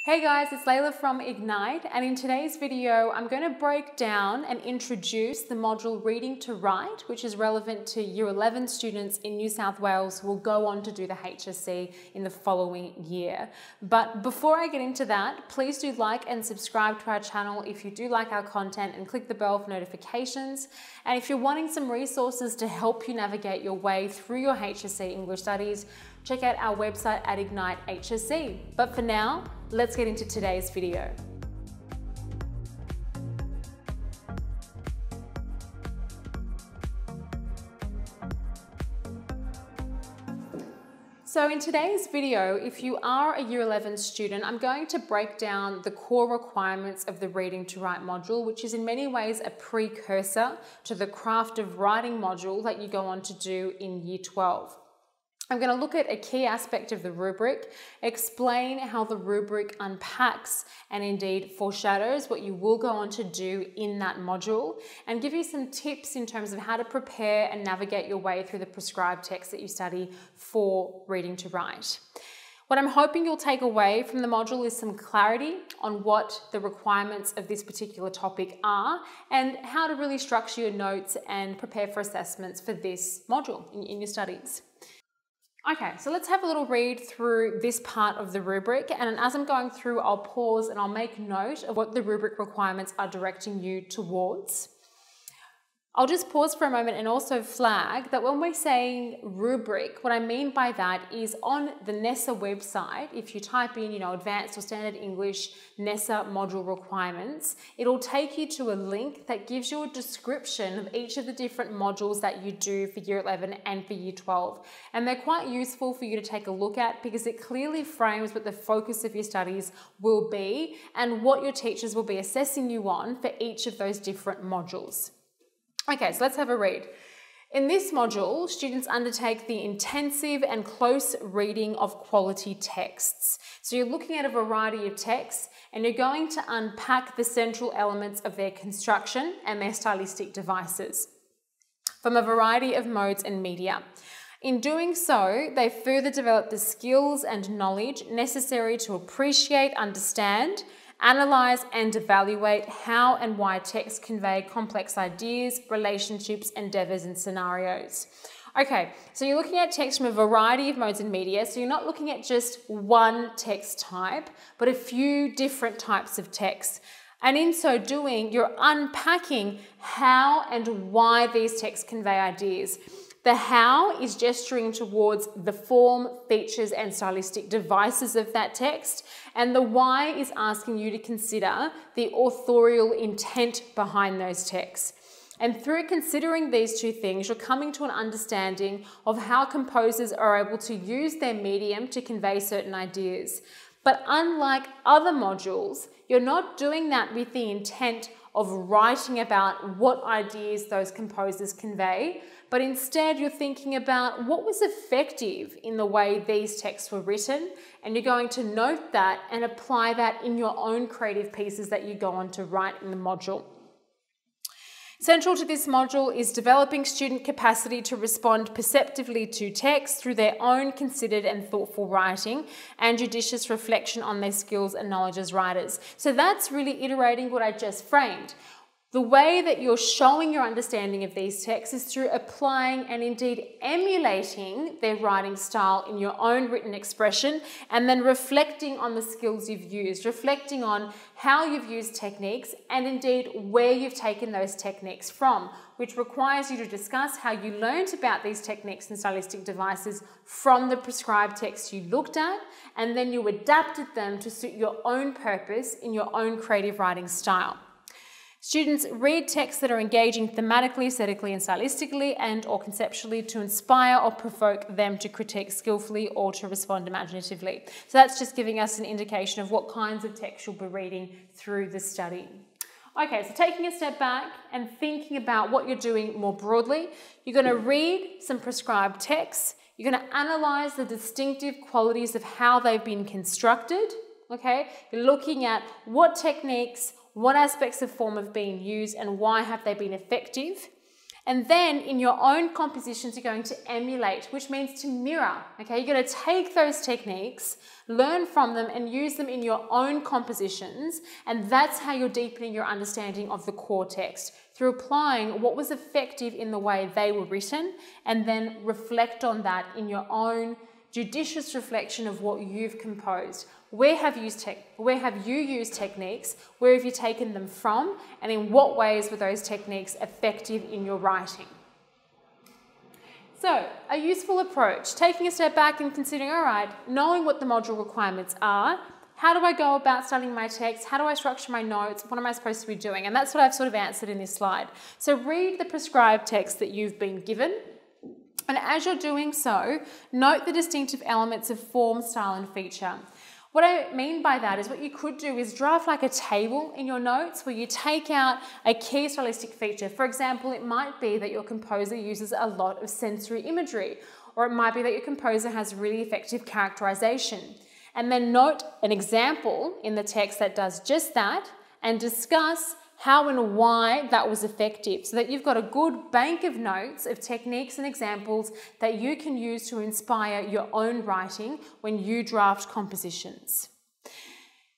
Hey guys, it's Layla from Ignite, and in today's video I'm going to break down and introduce the module Reading to Write, which is relevant to Year 11 students in New South Wales who will go on to do the HSC in the following year. But before I get into that, please do like and subscribe to our channel if you do like our content, and click the bell for notifications. And if you're wanting some resources to help you navigate your way through your HSC English studies, check out our website at Ignite HSC. But for now, let's get into today's video. So in today's video, if you are a Year 11 student, I'm going to break down the core requirements of the Reading to Write module, which is in many ways a precursor to the Craft of Writing module that you go on to do in Year 12. I'm going to look at a key aspect of the rubric, explain how the rubric unpacks and indeed foreshadows what you will go on to do in that module, and give you some tips in terms of how to prepare and navigate your way through the prescribed text that you study for Reading to Write. What I'm hoping you'll take away from the module is some clarity on what the requirements of this particular topic are and how to really structure your notes and prepare for assessments for this module in your studies. Okay, so let's have a little read through this part of the rubric, and as I'm going through, I'll pause and I'll make note of what the rubric requirements are directing you towards. I'll just pause for a moment and also flag that when we're saying rubric, what I mean by that is on the NESA website, if you type in, Advanced or Standard English NESA module requirements, it'll take you to a link that gives you a description of each of the different modules that you do for Year 11 and for Year 12. And they're quite useful for you to take a look at because it clearly frames what the focus of your studies will be and what your teachers will be assessing you on for each of those different modules. Okay, so let's have a read. In this module, students undertake the intensive and close reading of quality texts. So you're looking at a variety of texts and you're going to unpack the central elements of their construction and their stylistic devices from a variety of modes and media. In doing so, they further develop the skills and knowledge necessary to appreciate, understand, analyze and evaluate how and why texts convey complex ideas, relationships, endeavours and scenarios. Okay, so you're looking at text from a variety of modes and media, so you're not looking at just one text type, but a few different types of text. And in so doing, you're unpacking how and why these texts convey ideas. The how is gesturing towards the form, features, and stylistic devices of that text, and the why is asking you to consider the authorial intent behind those texts. And through considering these two things, you're coming to an understanding of how composers are able to use their medium to convey certain ideas. But unlike other modules, you're not doing that with the intent of writing about what ideas those composers convey, but instead you're thinking about what was effective in the way these texts were written, and you're going to note that and apply that in your own creative pieces that you go on to write in the module. Central to this module is developing student capacity to respond perceptively to text through their own considered and thoughtful writing and judicious reflection on their skills and knowledge as writers. So that's really iterating what I just framed. The way that you're showing your understanding of these texts is through applying and indeed emulating their writing style in your own written expression, and then reflecting on the skills you've used, reflecting on how you've used techniques and indeed where you've taken those techniques from, which requires you to discuss how you learned about these techniques and stylistic devices from the prescribed text you looked at, and then you adapted them to suit your own purpose in your own creative writing style. Students read texts that are engaging thematically, aesthetically and stylistically and or conceptually to inspire or provoke them to critique skillfully or to respond imaginatively. So that's just giving us an indication of what kinds of text you'll be reading through the study. Okay, so taking a step back and thinking about what you're doing more broadly, you're going to read some prescribed texts, you're going to analyse the distinctive qualities of how they've been constructed, okay? You're looking at what techniques, what aspects of form have been used and why have they been effective. And then in your own compositions, you're going to emulate, which means to mirror, okay? You're going to take those techniques, learn from them, and use them in your own compositions. And that's how you're deepening your understanding of the core text, through applying what was effective in the way they were written, and then reflect on that in your own judicious reflection of what you've composed. Where have you used techniques? Where have you taken them from? And in what ways were those techniques effective in your writing? So, a useful approach, taking a step back and considering, all right, knowing what the module requirements are, how do I go about studying my text? How do I structure my notes? What am I supposed to be doing? And that's what I've sort of answered in this slide. So read the prescribed text that you've been given. And as you're doing so, note the distinctive elements of form, style, and feature. What I mean by that is what you could do is draft like a table in your notes where you take out a key stylistic feature. For example, it might be that your composer uses a lot of sensory imagery, or it might be that your composer has really effective characterization. And then note an example in the text that does just that and discuss how and why that was effective, so that you've got a good bank of notes of techniques and examples that you can use to inspire your own writing when you draft compositions.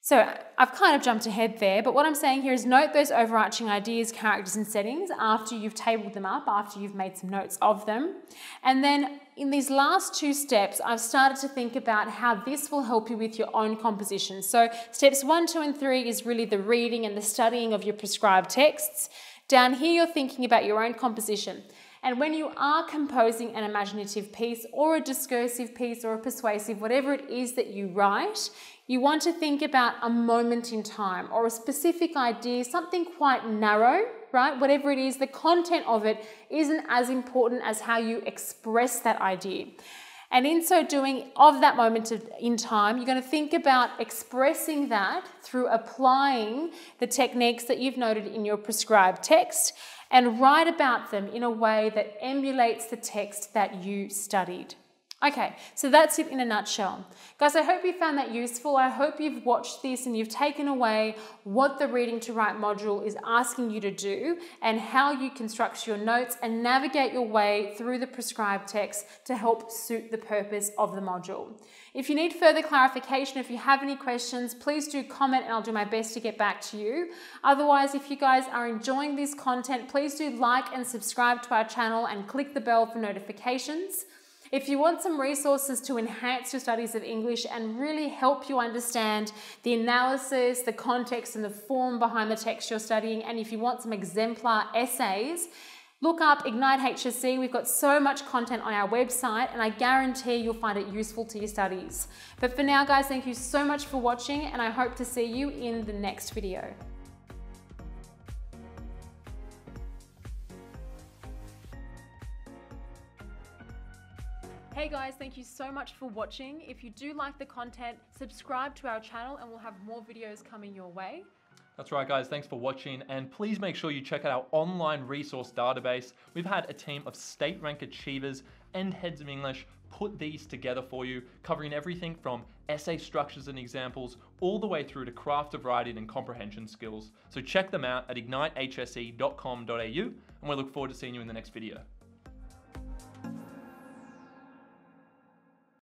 So I've kind of jumped ahead there, but what I'm saying here is note those overarching ideas, characters, and settings after you've tabled them up, after you've made some notes of them. And then in these last two steps, I've started to think about how this will help you with your own composition. So steps 1, 2, and 3 is really the reading and the studying of your prescribed texts. Down here, you're thinking about your own composition. And when you are composing an imaginative piece or a discursive piece or a persuasive, whatever it is that you write, you want to think about a moment in time or a specific idea, something quite narrow, right? Whatever it is, the content of it isn't as important as how you express that idea. And in so doing, of that moment in time, you're going to think about expressing that through applying the techniques that you've noted in your prescribed text, and write about them in a way that emulates the text that you studied. Okay, so that's it in a nutshell. Guys, I hope you found that useful. I hope you've watched this and you've taken away what the Reading to Write module is asking you to do and how you can structure your notes and navigate your way through the prescribed text to help suit the purpose of the module. If you need further clarification, if you have any questions, please do comment and I'll do my best to get back to you. Otherwise, if you guys are enjoying this content, please do like and subscribe to our channel and click the bell for notifications. If you want some resources to enhance your studies of English and really help you understand the analysis, the context, and the form behind the text you're studying, and if you want some exemplar essays, look up Ignite HSC. We've got so much content on our website, and I guarantee you'll find it useful to your studies. But for now, guys, thank you so much for watching, and I hope to see you in the next video. Hey guys, thank you so much for watching. If you do like the content, subscribe to our channel and we'll have more videos coming your way. That's right, guys. Thanks for watching. And please make sure you check out our online resource database. We've had a team of state rank achievers and heads of English put these together for you, covering everything from essay structures and examples all the way through to craft of writing and comprehension skills. So check them out at ignitehse.com.au, and we look forward to seeing you in the next video.